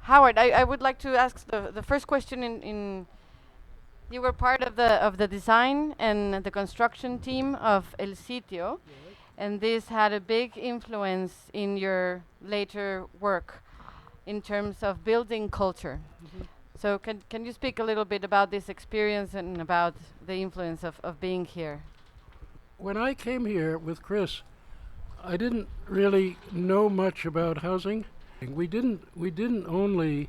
Howard, I would like to ask the first question in you were part of the design and the construction team of El Sitio, and this had a big influence in your later work in terms of building culture. So can you speak a little bit about this experience and about the influence of being here? When I came here with Chris, I didn't really know much about housing. We didn't only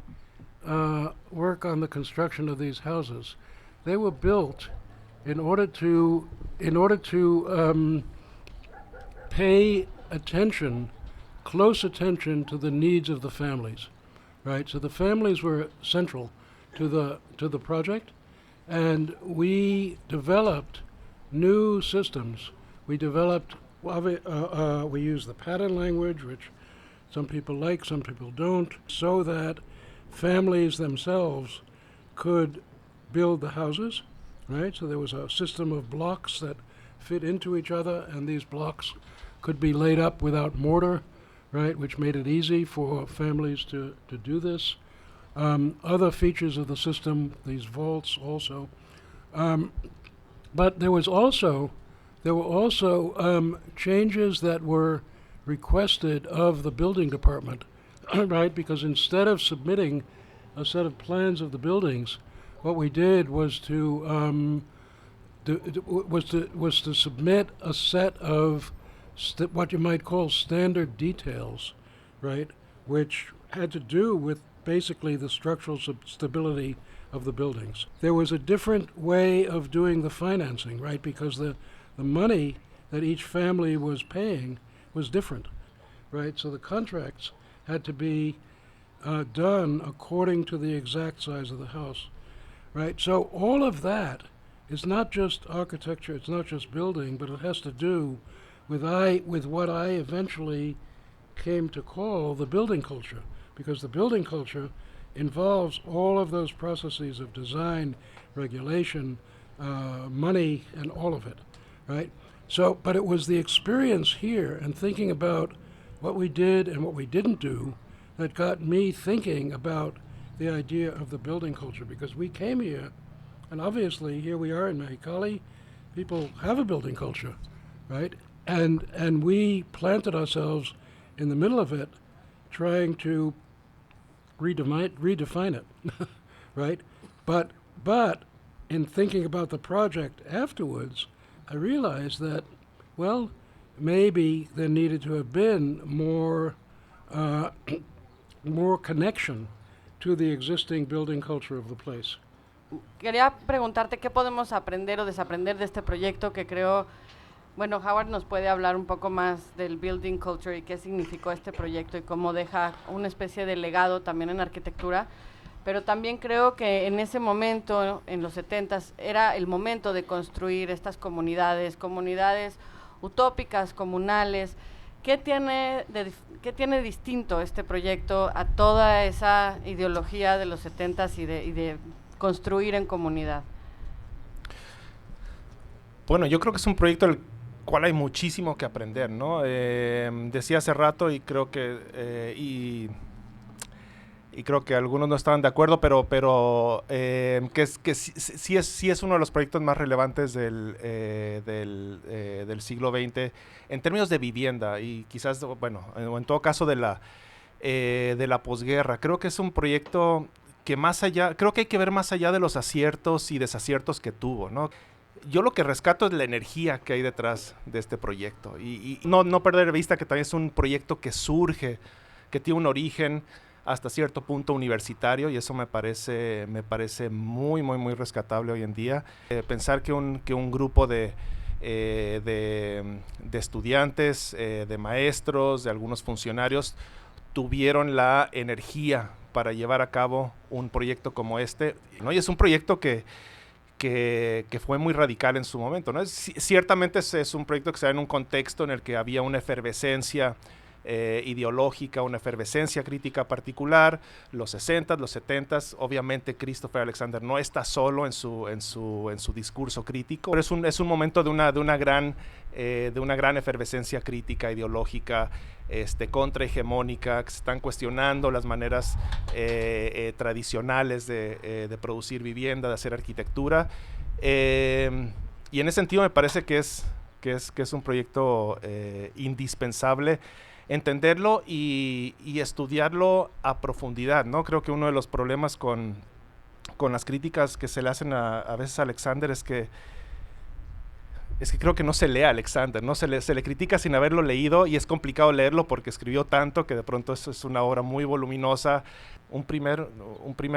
work on the construction of these houses. They were built in order to pay attention, close attention to the needs of the families, right? So the families were central to the project, and we developed new systems. We developed we use the pattern language, which some people like, some people don't, so that families themselves could build the houses, right? So there was a system of blocks that fit into each other, and these blocks could be laid up without mortar, right, which made it easy for families to do this. Other features of the system, these vaults also. But there were also changes that were requested of the building department, right? Because instead of submitting a set of plans of the buildings, what we did was to submit a set of what you might call standard details, right? Which had to do with basically the structural stability of the buildings. There was a different way of doing the financing, right? Because the money that each family was paying was different, right? So the contracts had to be done according to the exact size of the house, right? So all of that is not just architecture, it's not just building, but it has to do with what I eventually came to call the building culture, because the building culture involves all of those processes of design, regulation, money, and all of it, right? So, but it was the experience here and thinking about what we did and what we didn't do that got me thinking about the idea of the building culture, because we came here, and obviously here we are in Mexicali, people have a building culture, right? And we planted ourselves in the middle of it, trying to redefine it, right? But in thinking about the project afterwards, I realized that, well, maybe there needed to have been more more connection to the existing building culture of the place. Quería preguntarte qué podemos aprender o desaprender de este proyecto que creo, bueno, Howard nos puede hablar un poco más del building culture y qué significó este proyecto y cómo deja una especie de legado también en arquitectura, pero también creo que en ese momento, en los 70s, era el momento de construir estas comunidades utópicas, comunales. ¿Qué tiene distinto este proyecto a toda esa ideología de los 70s y de construir en comunidad? Bueno, yo creo que es un proyecto del cual hay muchísimo que aprender, ¿no? Decía hace rato y creo que creo que algunos no estaban de acuerdo, pero que sí es uno de los proyectos más relevantes del siglo XX en términos de vivienda y quizás, bueno, en todo caso de la posguerra. Creo que es un proyecto que creo que hay que ver más allá de los aciertos y desaciertos que tuvo, ¿no? Yo lo que rescato es la energía que hay detrás de este proyecto y no perder de vista que también es un proyecto que surge, que tiene un origen hasta cierto punto universitario, y eso me parece muy, muy, muy rescatable hoy en día. Pensar que un grupo de estudiantes, de maestros, de algunos funcionarios, tuvieron la energía para llevar a cabo un proyecto como este, ¿no? Y es un proyecto que fue muy radical en su momento, ¿no? Ciertamente es un proyecto que se da en un contexto en el que había una efervescencia ideológica, una efervescencia crítica particular, los 60s, los 70s. Obviamente Christopher Alexander no está solo en su discurso crítico, pero es un momento de una gran efervescencia crítica, ideológica, contrahegemónica, que se están cuestionando las maneras tradicionales de producir vivienda, de hacer arquitectura. Y en ese sentido me parece que es un proyecto indispensable entenderlo y estudiarlo a profundidad, ¿no? Creo que uno de los problemas con las críticas que se le hacen a veces a Alexander es que creo que no se lee a Alexander, ¿no? Se le critica sin haberlo leído y es complicado leerlo porque escribió tanto que de pronto eso es una obra muy voluminosa. Un primer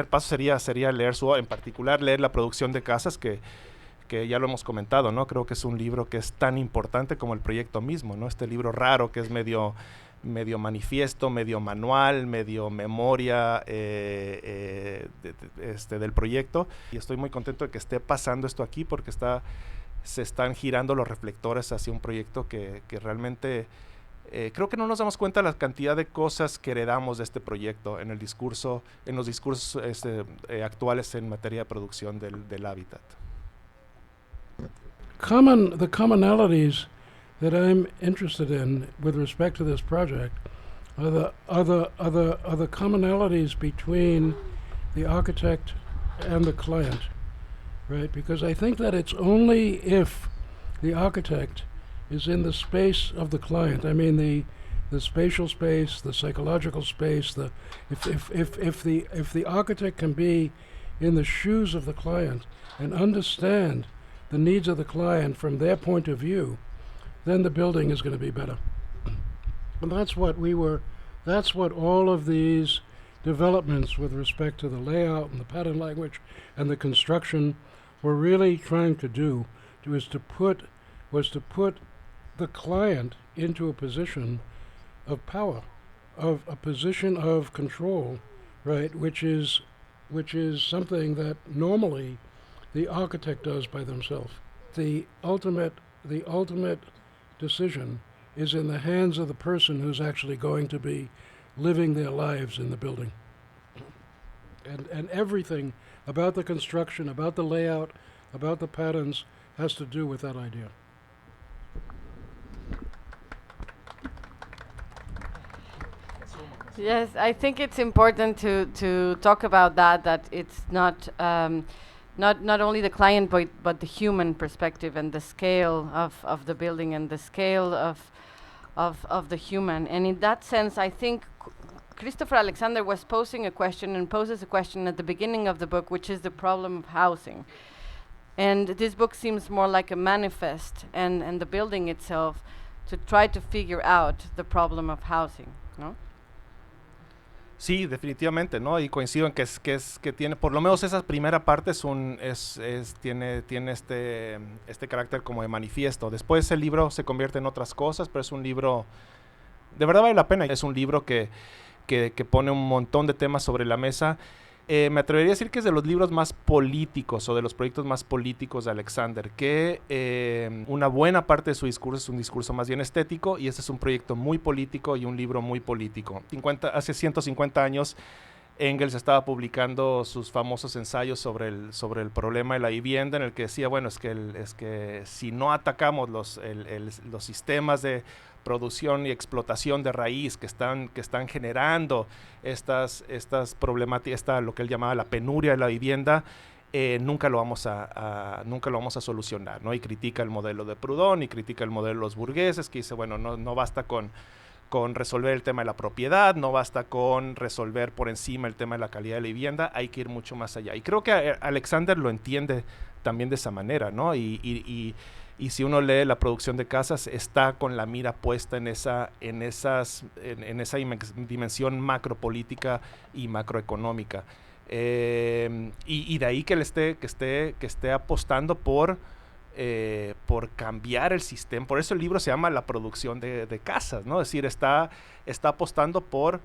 paso sería leer en particular leer La producción de casas, que ya lo hemos comentado, ¿no? Creo que es un libro que es tan importante como el proyecto mismo, ¿no? Este libro raro que es medio manifiesto, medio manual, medio memoria del proyecto. Y estoy muy contento de que esté pasando esto aquí porque se están girando los reflectores hacia un proyecto que realmente creo que no nos damos cuenta de la cantidad de cosas que heredamos de este proyecto en los discursos actuales en materia de producción del hábitat. The commonalities that I'm interested in with respect to this project are the commonalities between the architect and the client, right? Because I think that it's only if the architect is in the space of the client, I mean the spatial space, the psychological space, if the architect can be in the shoes of the client and understand the needs of the client from their point of view, then the building is going to be better. And that's what all of these developments with respect to the layout and the pattern language and the construction were really trying to do, was to put the client into a position of power, of a position of control, right, which is something that normally the architect does by themselves. The ultimate decision is in the hands of the person who's actually going to be living their lives in the building. And everything about the construction, about the layout, about the patterns has to do with that idea. Yes, I think it's important to talk about that it's not only the client but the human perspective and the scale of the building and the scale of the human. And in that sense, I think Christopher Alexander was posing a question and poses a question at the beginning of the book, which is the problem of housing. And this book seems more like a manifest and the building itself to try to figure out the problem of housing, no? Sí, definitivamente, ¿no? Y coincido en que tiene, por lo menos esa primera parte tiene este carácter como de manifiesto. Después el libro se convierte en otras cosas, pero es un libro, de verdad vale la pena. Es un libro que pone un montón de temas sobre la mesa. Me atrevería a decir que es de los libros más políticos o de los proyectos más políticos de Alexander, que una buena parte de su discurso es un discurso más bien estético y este es un proyecto muy político y un libro muy político. Hace 150 años Engels estaba publicando sus famosos ensayos sobre el problema de la vivienda, en el que decía, bueno, es que si no atacamos los sistemas de producción y explotación de raíz que están generando estas problemáticas, lo que él llamaba la penuria de la vivienda, nunca lo vamos a solucionar, ¿no? Y critica el modelo de Proudhon y critica el modelo de los burgueses, que dice, bueno, no basta con resolver el tema de la propiedad, no basta con resolver por encima el tema de la calidad de la vivienda, hay que ir mucho más allá. Y creo que Alexander lo entiende también de esa manera, ¿no? Y si uno lee La producción de casas, está con la mira puesta en esa dimensión macropolítica y macroeconómica. Y de ahí que esté apostando por cambiar el sistema. Por eso el libro se llama La producción de casas, ¿no? Es decir, está apostando por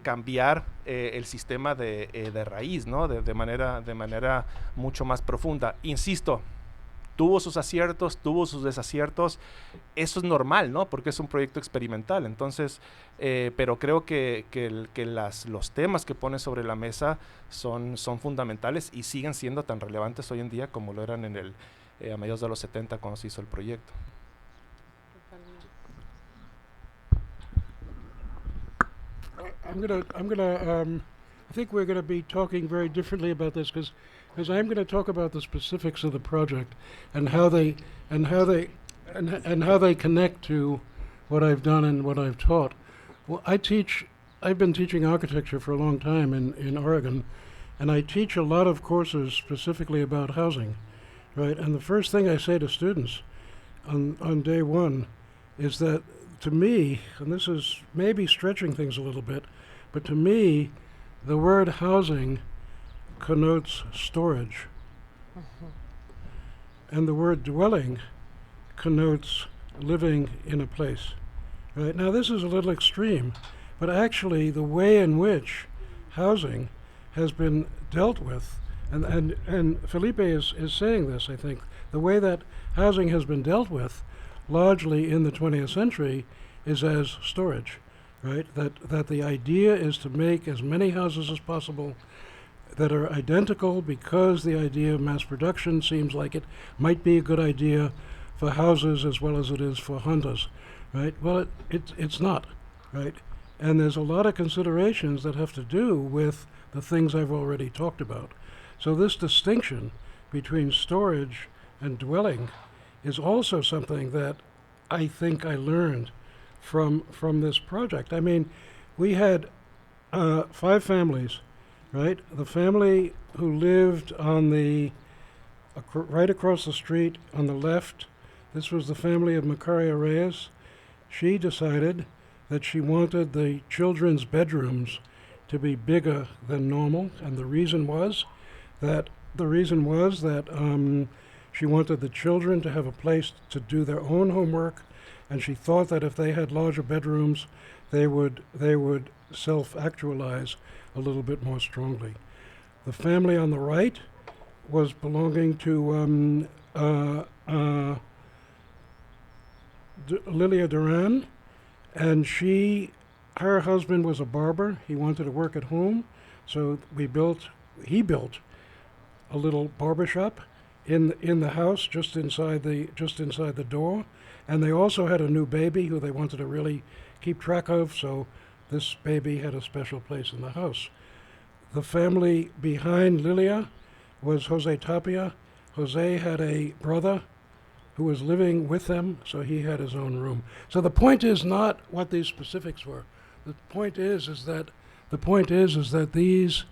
cambiar el sistema de raíz, ¿no? De manera mucho más profunda. Insisto, tuvo sus aciertos, tuvo sus desaciertos. Eso es normal, ¿no? Porque es un proyecto experimental. Entonces, pero creo que los temas que pone sobre la mesa son fundamentales y siguen siendo tan relevantes hoy en día como lo eran a mediados de los 70 cuando se hizo el proyecto. I think we're gonna be talking very differently about this because I'm gonna talk about the specifics of the project and how they connect to what I've done and what I've taught. Well, I've been teaching architecture for a long time in Oregon, and I teach a lot of courses specifically about housing, right? And the first thing I say to students on day one is that, to me, and this is maybe stretching things a little bit, but to me, the word housing connotes storage. And the word dwelling connotes living in a place. Right? Now, this is a little extreme, but actually the way in which housing has been dealt with, and Felipe is saying this, I think, the way that housing has been dealt with largely in the 20th century is as storage, right? That the idea is to make as many houses as possible that are identical because the idea of mass production seems like it might be a good idea for houses as well as it is for hunters, right? Well, it's not, right? And there's a lot of considerations that have to do with the things I've already talked about. So this distinction between storage and dwelling is also something that I think I learned from this project. I mean, we had 5 families, right? The family who lived on right across the street on the left, this was the family of Macaria Reyes. She decided that she wanted the children's bedrooms to be bigger than normal, and the reason was that she wanted the children to have a place to do their own homework, and she thought that if they had larger bedrooms, they would self-actualize a little bit more strongly. The family on the right was belonging to Lilia Duran, and her husband was a barber. He wanted to work at home, so he built a little barber shop in the house just inside the door. And they also had a new baby who they wanted to really keep track of, so this baby had a special place in the house. The family behind Lilia was Jose Tapia. Jose had a brother who was living with them, so he had his own room. So the point is not what these specifics were. The point is that these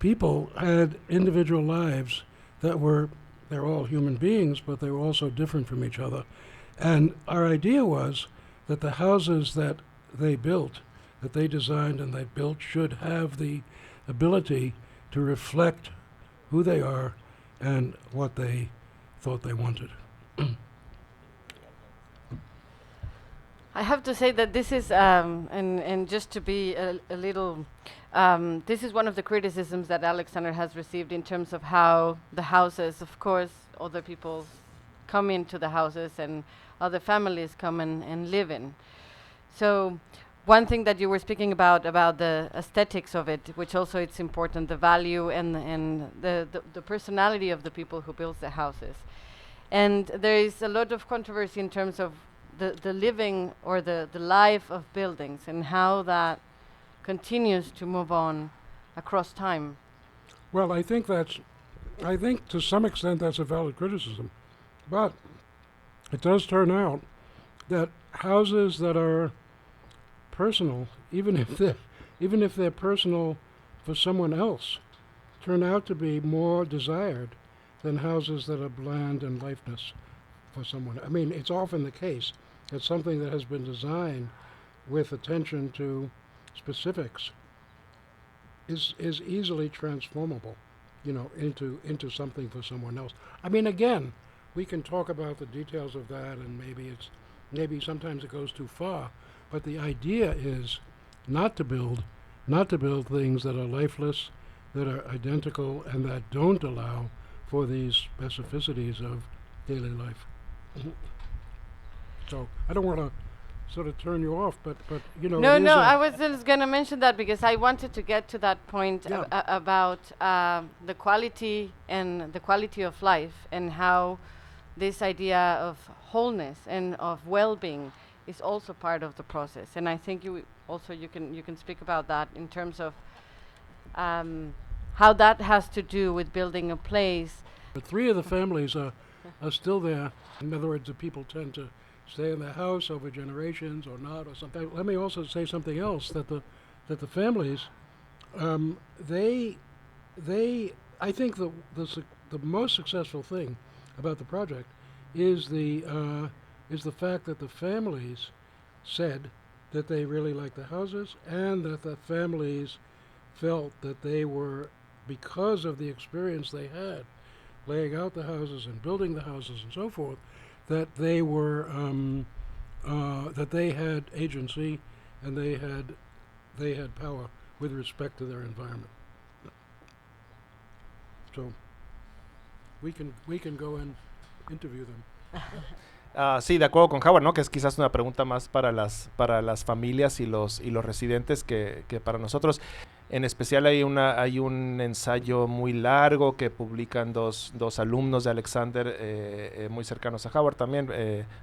people had individual lives they're all human beings, but they were also different from each other. And our idea was that the houses that they built, that they designed and they built, should have the ability to reflect who they are and what they thought they wanted. I have to say that this is, and just to be a little, this is one of the criticisms that Alexander has received in terms of how the houses, of course, other people come into the houses and other families come and live in. So one thing that you were speaking about the aesthetics of it, which also it's important, the value and the personality of the people who build the houses. And there is a lot of controversy in terms of the living or the life of buildings and how that continues to move on across time. Well, I think to some extent that's a valid criticism. But it does turn out that houses that are personal, even if they're personal for someone else, turn out to be more desired than houses that are bland and lifeless for someone. I mean, it's often the case that something that has been designed with attention to specifics is easily transformable, into something for someone else. I mean, again, we can talk about the details of that, and maybe sometimes it goes too far, but the idea is not to build things that are lifeless, that are identical, and that don't allow for these specificities of daily life. So I don't want to sort of turn you off, but you know. No, it is no, a- I was just going to mention that because I wanted to get to that point Yeah. about the quality and the quality of life and how this idea of wholeness and of well-being is also part of the process. And I think you can speak about that in terms of how that has to do with building a place. But 3 of the families are still there. In other words, the people tend to stay in their house over generations or not or something. Let me also say something else, that the families, they I think the most successful thing about the project is the fact that the families said that they really liked the houses, and that the families felt that they were, because of the experience they had laying out the houses and building the houses and so forth, that they were that they had agency and they had power with respect to their environment. So we can go and interview them. Sí, de acuerdo con Howard, ¿no? Que es quizás una pregunta más para las familias y los residentes que para nosotros. En especial hay un ensayo muy largo que publican dos alumnos de Alexander muy cercanos a Howard también,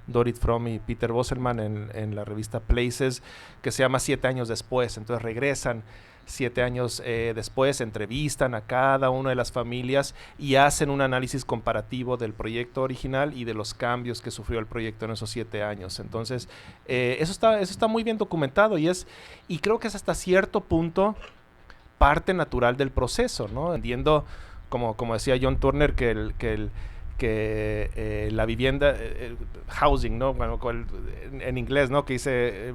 Dorit Fromm y Peter Bosselman, en la revista Places, que se llama 7 años después. Entonces regresan 7 años después, entrevistan a cada una de las familias y hacen un análisis comparativo del proyecto original y de los cambios que sufrió el proyecto en esos 7 años. Entonces, eso está muy bien documentado y creo que es hasta cierto punto parte natural del proceso, ¿no? Entiendo, como decía John Turner, que la vivienda, housing, ¿no? Bueno, en inglés, ¿no? Que dice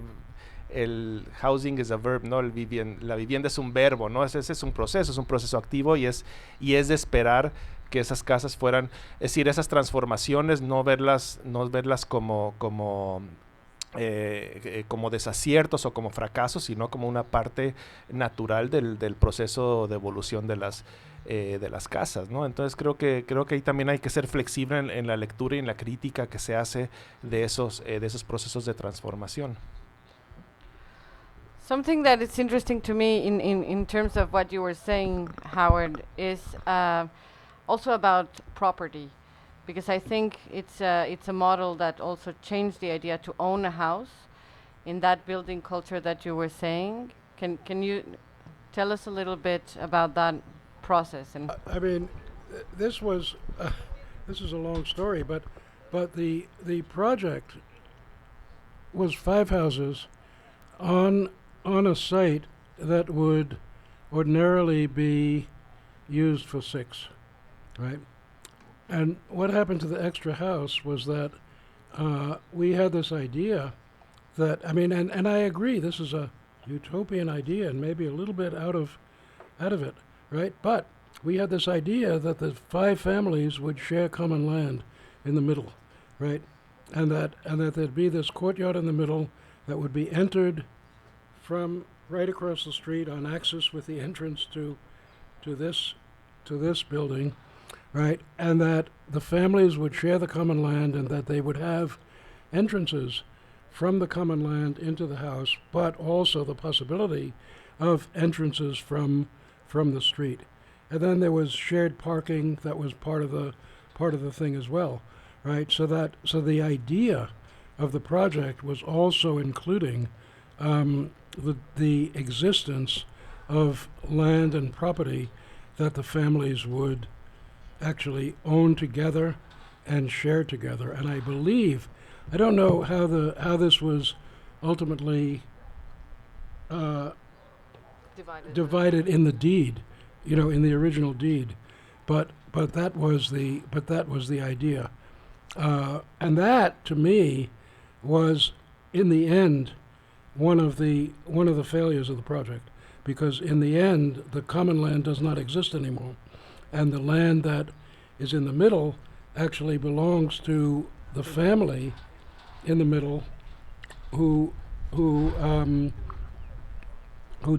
el housing is a verb, ¿no? La vivienda es un verbo, ¿no? Ese es un proceso activo y es de esperar que esas casas fueran, es decir, esas transformaciones, no verlas como desaciertos o como fracasos, sino como una parte natural del proceso de evolución de las casas, ¿no? Entonces creo que ahí también hay que ser flexible en la lectura y en la crítica que se hace de esos procesos de transformación. Something that is interesting to me in terms of what you were saying, Howard, is also about property, because I think it's a model that also changed the idea to own a house in that building culture that you were saying. Can you tell us a little bit about that process? And I mean, this is a long story, but the project was 5 houses on a site that would ordinarily be used for 6, right? And what happened to the extra house was that we had this idea that, I mean, and I agree, this is a utopian idea and maybe a little bit out of it, right? But we had this idea that the 5 families would share common land in the middle, right? And that there'd be this courtyard in the middle that would be entered from right across the street on axis with the entrance to this building, right? And that the families would share the common land and that they would have entrances from the common land into the house, but also the possibility of entrances from the street. And then there was shared parking that was part of the thing as well, right? So the idea of the project was also including the existence of land and property that the families would actually own together and share together. And I believe, I don't know how this was ultimately divided in the deed, in the original deed, but that was the idea, and that to me was in the end one of the failures of the project, because in the end the common land does not exist anymore, and the land that is in the middle actually belongs to the family in the middle who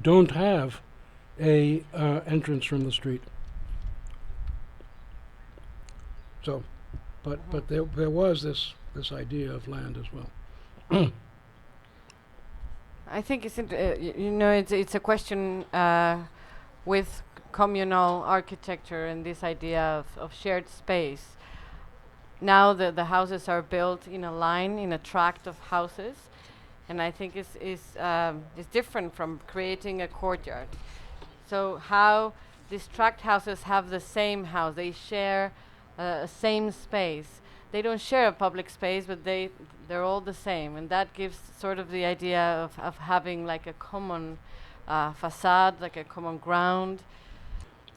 don't have a entrance from the street. So but there was this idea of land as well. I think it's a question with communal architecture and this idea of shared space. Now the houses are built in a line, in a tract of houses, and I think is different from creating a courtyard. So how these tract houses have the same house, they share a same space. They don't share a public space, but they're all the same, and that gives sort of the idea of having like a common facade, like a common ground.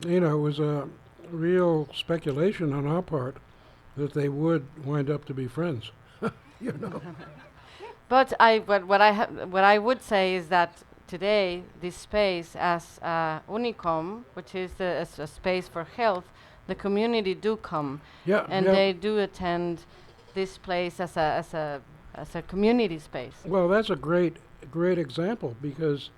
You know, it was a real speculation on our part that they would wind up to be friends. You know. But what I would say is that today this space as Unicom, which is as a space for health, the community do come Yeah. and yeah. they do attend this place as a community space. Well, that's a great example because,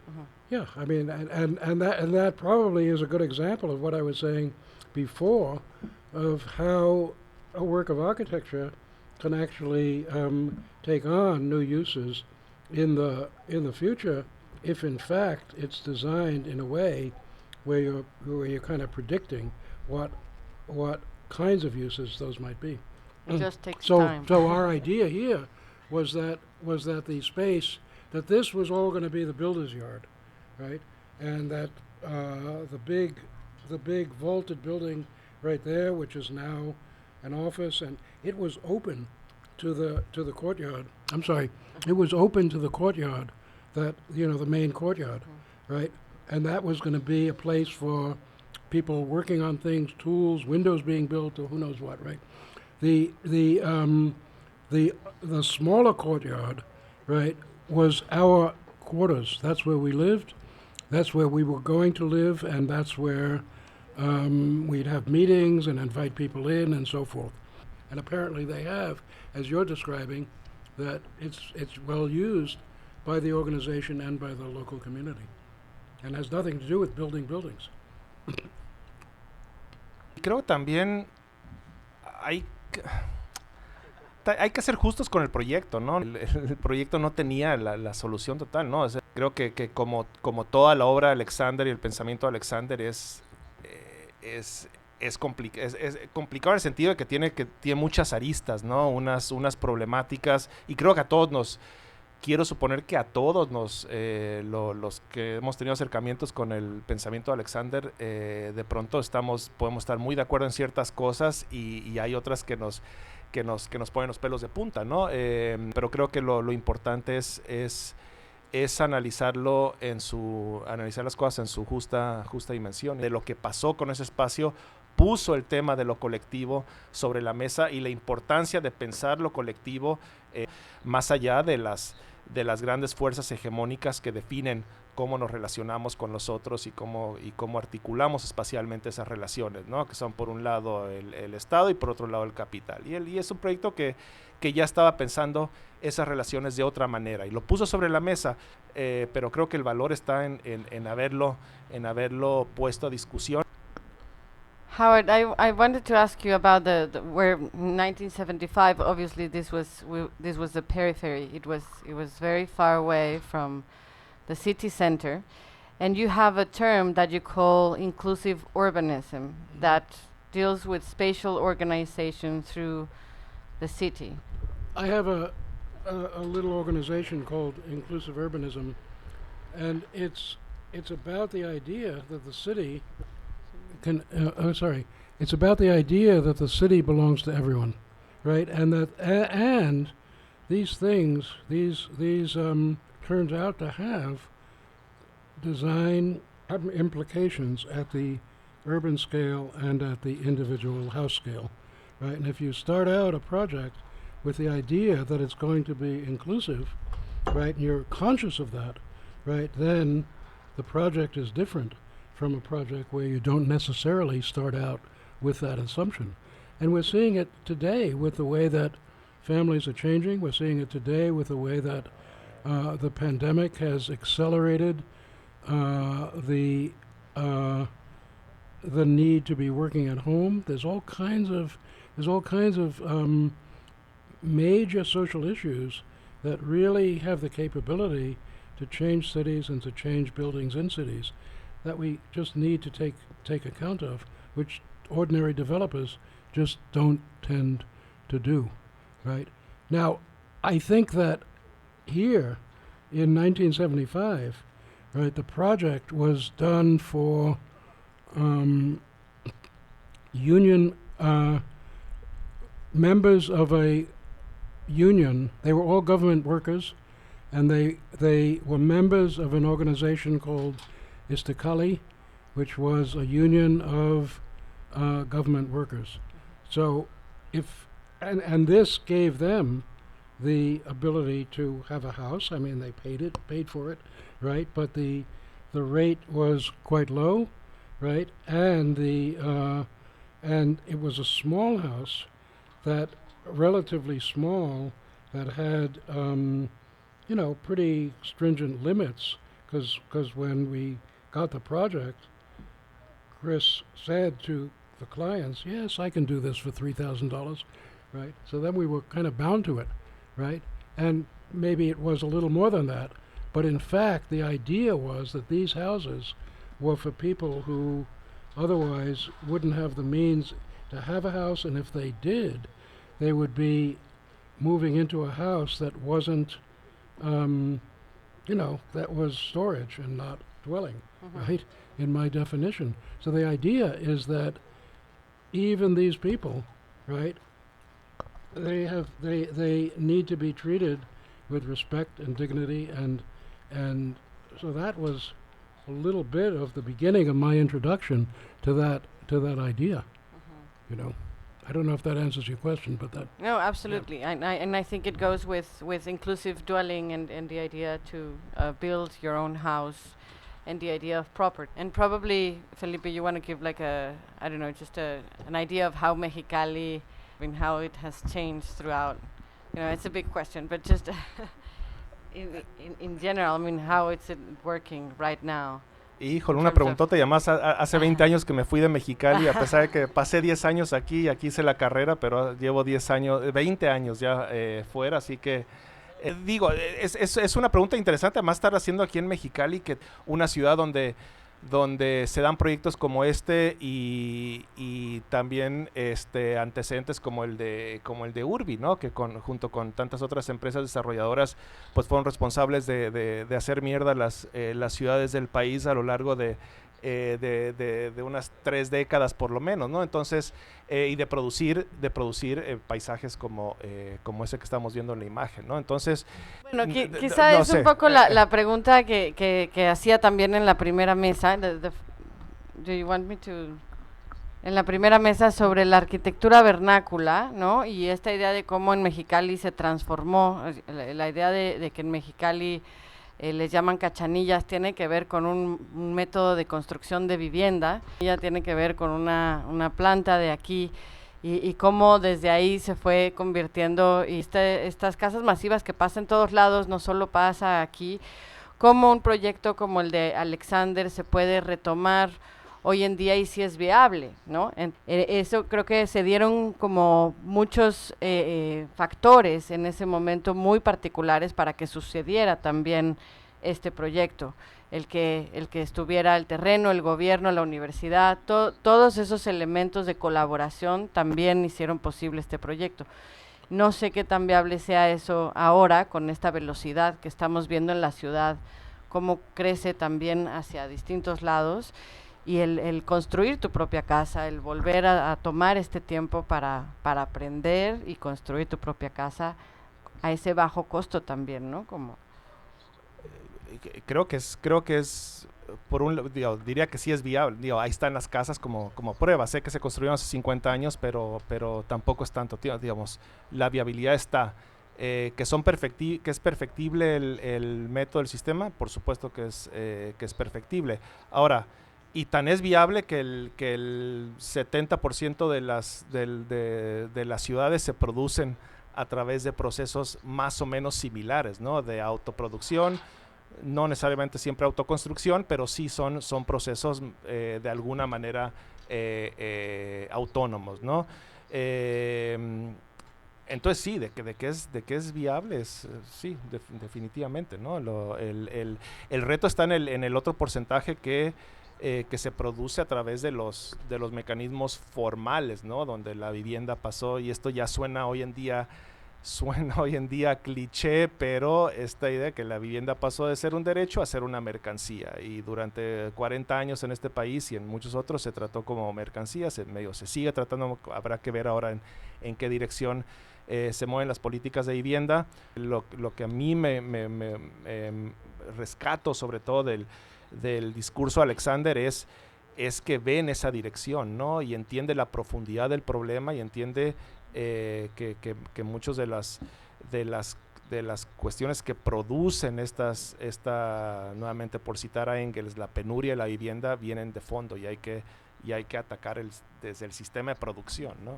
yeah, I mean, and that probably is a good example of what I was saying before, of how a work of architecture can actually take on new uses in the future, if in fact it's designed in a way where you're kind of predicting what kinds of uses those might be. It just takes So time. so our idea here was that the space, that this was all going to be the builder's yard, right? And that the big vaulted building right there, which is now an office, and it was open to the courtyard. I'm sorry, it was open to the courtyard, that, you know, the main courtyard, right? And that was going to be a place for people working on things, tools, windows being built, or who knows what, right? The smaller courtyard, right, was our quarters. That's where we lived. That's where we were going to live, and that's where we'd have meetings and invite people in and so forth. And apparently they have, as you're describing, that it's well used by the organization and by the local community, and has nothing to do with building buildings. Creo que también hay que ser justos con el proyecto, ¿no? El proyecto no tenía la solución total, ¿no? O sea, creo que como toda la obra de Alexander y el pensamiento de Alexander es complicado en el sentido de que tiene muchas aristas, ¿no? Unas problemáticas, y creo que a todos quiero suponer que a todos los que hemos tenido acercamientos con el pensamiento de Alexander, de pronto podemos estar muy de acuerdo en ciertas cosas y hay otras que nos ponen los pelos de punta, ¿no? Pero creo que lo importante es analizar las cosas en su justa dimensión. De lo que pasó con ese espacio, puso el tema de lo colectivo sobre la mesa y la importancia de pensar lo colectivo más allá de las grandes fuerzas hegemónicas que definen cómo nos relacionamos con los otros y cómo articulamos espacialmente esas relaciones, ¿no? Que son por un lado el Estado y por otro lado el capital. Y es un proyecto que ya estaba pensando esas relaciones de otra manera y lo puso sobre la mesa, pero creo que el valor está en haberlo puesto a discusión. Howard, I wanted to ask you about where 1975. Obviously, this was the periphery. It was very far away from the city center, and you have a term that you call inclusive urbanism that deals with spatial organization through the city. I have a little organization called Inclusive Urbanism, and it's about the idea that the city it's about the idea that the city belongs to everyone, right? And that and these things turns out to have design implications at the urban scale and at the individual house scale, right? And if you start out a project with the idea that it's going to be inclusive, right, and you're conscious of that, right, then the project is different from a project where you don't necessarily start out with that assumption. And we're seeing it today with the way that families are changing. We're seeing it today with the way that the pandemic has accelerated the need to be working at home. There's all kinds of there's all kinds of major social issues that really have the capability to change cities and to change buildings in cities that we just need to take account of, which ordinary developers just don't tend to do, right? Now, I think that here in 1975, right, the project was done for union members of a union. They were all government workers, and they were members of an organization called Istakali, which was a union of government workers. So and this gave them the ability to have a house. I mean, they paid for it, right? But the rate was quite low, right? And and it was a small house, that relatively small, that had pretty stringent limits, because when we got the project, Chris said to the clients, yes, I can do this for $3,000, right? So then we were kind of bound to it, right? And maybe it was a little more than that, but in fact the idea was that these houses were for people who otherwise wouldn't have the means to have a house, and if they did, they would be moving into a house that wasn't, that was storage and not dwelling, right, in my definition. So the idea is that even these people, right, they need to be treated with respect and dignity, and so that was a little bit of the beginning of my introduction to that idea. I don't know if that answers your question, but that. No, absolutely. Yeah. And I think it goes with inclusive dwelling and the idea to build your own house, and the idea of property. And probably, Felipe, you want to give like just an idea of how Mexicali, how it has changed throughout. It's a big question, but just in general, how it's working right now. Híjole, una preguntota, y además hace 20 años que me fui de Mexicali, a pesar de que pasé 10 años aquí hice la carrera, pero llevo 20 años ya fuera, así que es una pregunta interesante, además estar haciendo aquí en Mexicali, que una ciudad donde se dan proyectos como y también antecedentes como el de Urbi, ¿no? Que junto con tantas otras empresas desarrolladoras pues fueron responsables de hacer mierda las ciudades del país a lo largo de unas 3 décadas por lo menos, ¿no? Entonces, y de producir paisajes como ese que estamos viendo en la imagen, ¿no? Entonces, bueno, quizá es un poco la pregunta que hacía también en la primera mesa. Do you want me to? En la primera mesa sobre la arquitectura vernácula, ¿no? Y esta idea de cómo en Mexicali se transformó, la idea de que en Mexicali les llaman cachanillas, tiene que ver con un método de construcción de vivienda, ya tiene que ver con una planta de aquí, y cómo desde ahí se fue convirtiendo, y estas casas masivas que pasan en todos lados, no solo pasa aquí, cómo un proyecto como el de Alexander se puede retomar hoy en día y si es viable, ¿no? Eso creo que se dieron como muchos factores en ese momento muy particulares para que sucediera también este proyecto, el que estuviera el terreno, el gobierno, la universidad, todos esos elementos de colaboración también hicieron posible este proyecto. No sé qué tan viable sea eso ahora con esta velocidad que estamos viendo en la ciudad, cómo crece también hacia distintos lados. Y el construir tu propia casa, el volver a tomar este tiempo para aprender y construir tu propia casa a ese bajo costo también, ¿no? Creo que es diría que sí es viable. Ahí están las casas como prueba. Sé que se construyeron hace 50 años, pero tampoco es tanto, digamos, la viabilidad está. Que es perfectible el método del sistema, por supuesto que es perfectible. Ahora, y tan es viable que el 70% de las ciudades se producen a través de procesos más o menos similares, ¿no? De autoproducción, no necesariamente siempre autoconstrucción, pero sí son procesos de alguna manera autónomos, ¿no? Entonces sí, de que es viable, sí, definitivamente, ¿no? El reto está en el otro porcentaje que se produce a través de los mecanismos formales, ¿no? Donde la vivienda pasó, y esto ya suena hoy en día cliché, pero esta idea que la vivienda pasó de ser un derecho a ser una mercancía, y durante 40 años en este país y en muchos otros se trató como mercancía, se sigue tratando, habrá que ver ahora en qué dirección se mueven las políticas de vivienda. Lo que a mí me rescato sobre todo del discurso de Alexander es que ve en esa dirección, ¿no? Y entiende la profundidad del problema, y entiende que muchos de las cuestiones que producen nuevamente por citar a Engels, la penuria de la vivienda, vienen de fondo, y hay que atacar desde el sistema de producción, ¿no?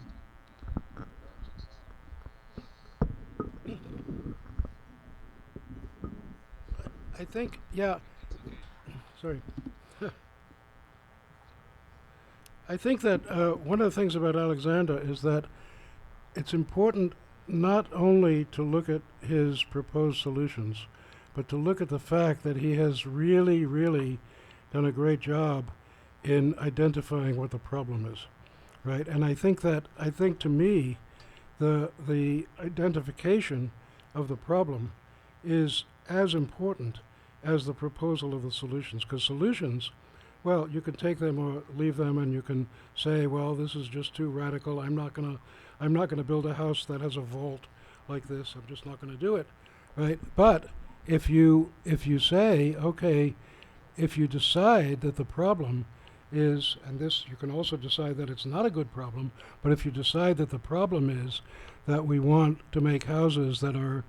I think, yeah, sorry. I think that one of the things about Alexander is that it's important not only to look at his proposed solutions, but to look at the fact that he has really, really done a great job in identifying what the problem is, right? And I think to me, the identification of the problem is as important as the proposal of the solutions, because solutions, well, you can take them or leave them, and you can say, well, this is just too radical. I'm not gonna build a house that has a vault like this. I'm just not gonna do it, right? But if you say, okay, if you decide that the problem is, and this, you can also decide that it's not a good problem, but if you decide that the problem is that we want to make houses that are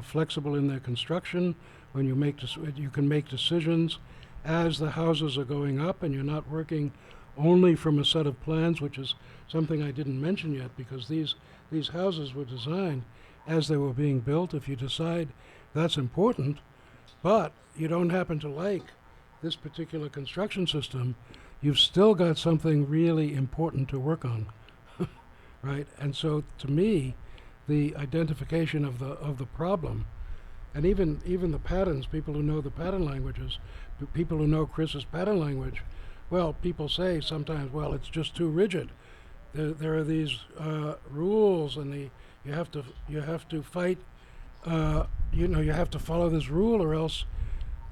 flexible in their construction, when you can make decisions as the houses are going up, and you're not working only from a set of plans, which is something I didn't mention yet, because these houses were designed as they were being built. If you decide that's important, but you don't happen to like this particular construction system, you've still got something really important to work on, right? And so, to me, the identification of the problem, and even the patterns, people who know the pattern languages, people who know Chris's pattern language, well, people say sometimes, well, it's just too rigid. There are these rules, and you have to fight. You have to follow this rule, or else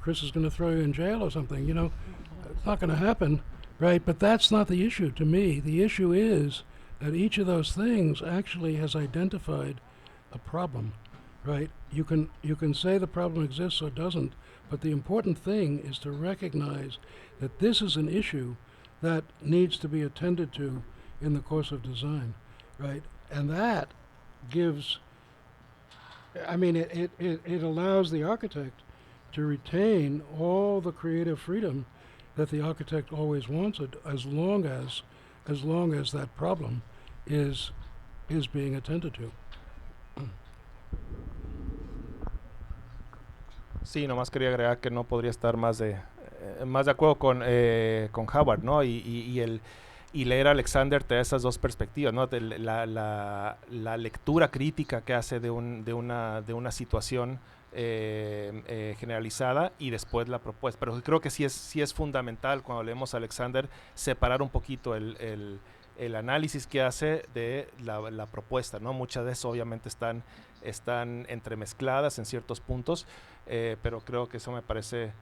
Chris is going to throw you in jail or something. It's not going to happen, right? But that's not the issue to me. The issue is that each of those things actually has identified a problem, right? You can say the problem exists or doesn't, but the important thing is to recognize that this is an issue that needs to be attended to in the course of design, right? And that gives, it allows the architect to retain all the creative freedom that the architect always wanted, as long as that problem is being attended to. Sí, nomás quería agregar que no podría estar más de acuerdo con Howard, ¿no? Y leer a Alexander te da esas dos perspectivas, ¿no? La lectura crítica que hace de una situación generalizada, y después la propuesta. Pero creo que sí es fundamental, cuando leemos a Alexander, separar un poquito el análisis que hace de la propuesta, ¿no? Muchas de eso obviamente están entremezcladas en ciertos puntos, pero creo que eso me parece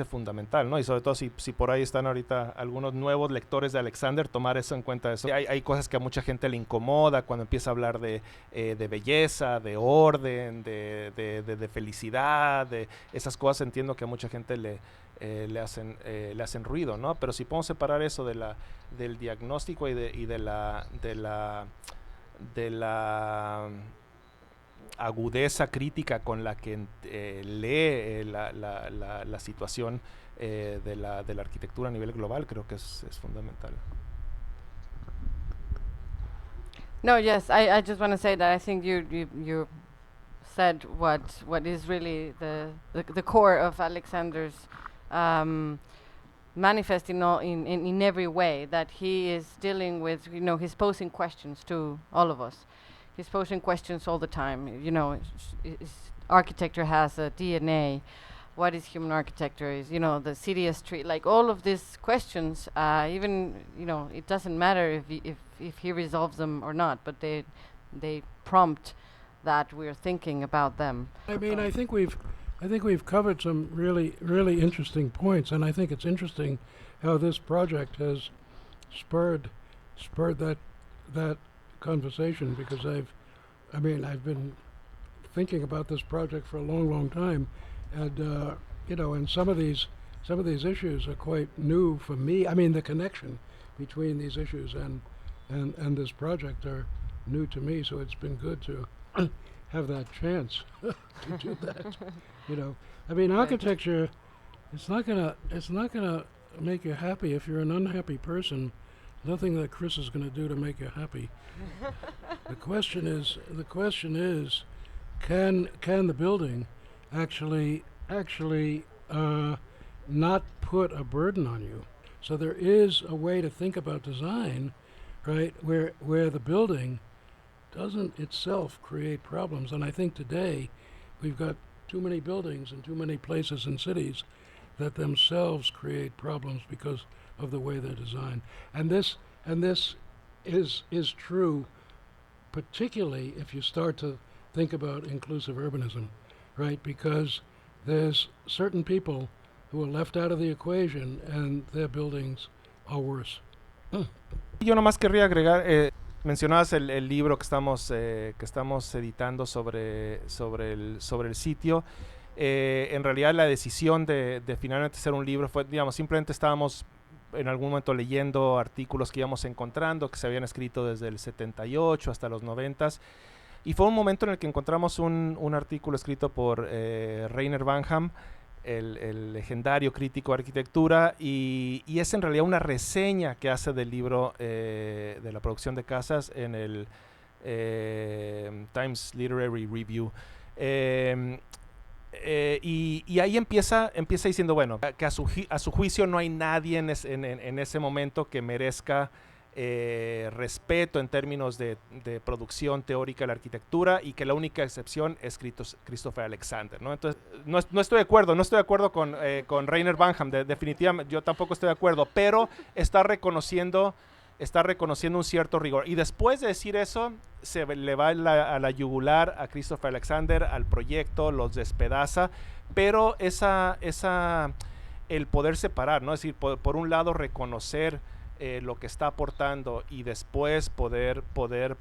fundamental, ¿no? Y sobre todo si por ahí están ahorita algunos nuevos lectores de Alexander, tomar eso en cuenta. Hay cosas que a mucha gente le incomoda cuando empieza a hablar de belleza, de orden, de felicidad, de esas cosas. Entiendo que a mucha gente le hacen ruido, ¿no? Pero si podemos separar eso del diagnóstico y de la agudeza crítica con la que lee la situación de la arquitectura a nivel global, creo que es fundamental. No, yes, I just want to say that I think you said what is really the core of Alexander's manifest in every way, that he is dealing with, he's posing questions to all of us. He's posing questions all the time. Architecture has a DNA. What is human architecture? Is, the city as street, like all of these questions, even, it doesn't matter if he resolves them or not, but they prompt that we're thinking about them. I mean, I think we've covered some really, really interesting points, and I think it's interesting how this project has spurred that conversation, because I've been thinking about this project for a long, long time, and and some of these issues are quite new for me. I mean, the connection between these issues and this project are new to me, so it's been good to have that chance to do that. I mean, architecture, it's not gonna make you happy. If you're an unhappy person, nothing that Chris is gonna do to make you happy. The question is, can the building actually not put a burden on you? So there is a way to think about design, right, where the building doesn't itself create problems. And I think today we've got too many buildings in too many places and cities that themselves create problems because of the way they're designed. And this is true, particularly if you start to think about inclusive urbanism, right? Because there's certain people who are left out of the equation and their buildings are worse. Yo nomás querría agregar, mencionabas el libro que estamos editando sobre el sitio. En realidad la decisión de finalmente hacer un libro fue, simplemente estábamos en algún momento leyendo artículos que íbamos encontrando, que se habían escrito desde el 78 hasta los 90s, y fue un momento en el que encontramos un artículo escrito por Rainer Banham, el legendario crítico de arquitectura, y es en realidad una reseña que hace del libro de la producción de casas en el Times Literary Review. Y ahí empieza diciendo, bueno, que a su juicio no hay nadie en ese momento que merezca respeto en términos de producción teórica de la arquitectura, y que la única excepción es Christopher Alexander, ¿no? Entonces, no estoy de acuerdo con Rainer Banham, definitivamente yo tampoco estoy de acuerdo, pero está reconociendo un cierto rigor. Y después de decir eso, se le va a la yugular a Christopher Alexander, al proyecto, los despedaza, pero el poder separar, ¿no? Es decir, por un lado reconocer lo que está aportando, y después poder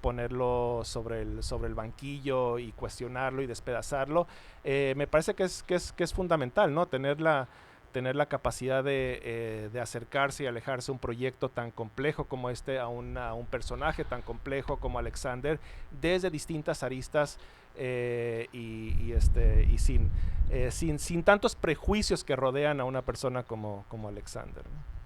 ponerlo sobre el banquillo y cuestionarlo y despedazarlo, me parece que es fundamental, ¿no? Tener la capacidad de acercarse y alejarse a un proyecto tan complejo como este, a un personaje tan complejo como Alexander, desde distintas aristas, y sin tantos prejuicios que rodean a una persona como Alexander, ¿no?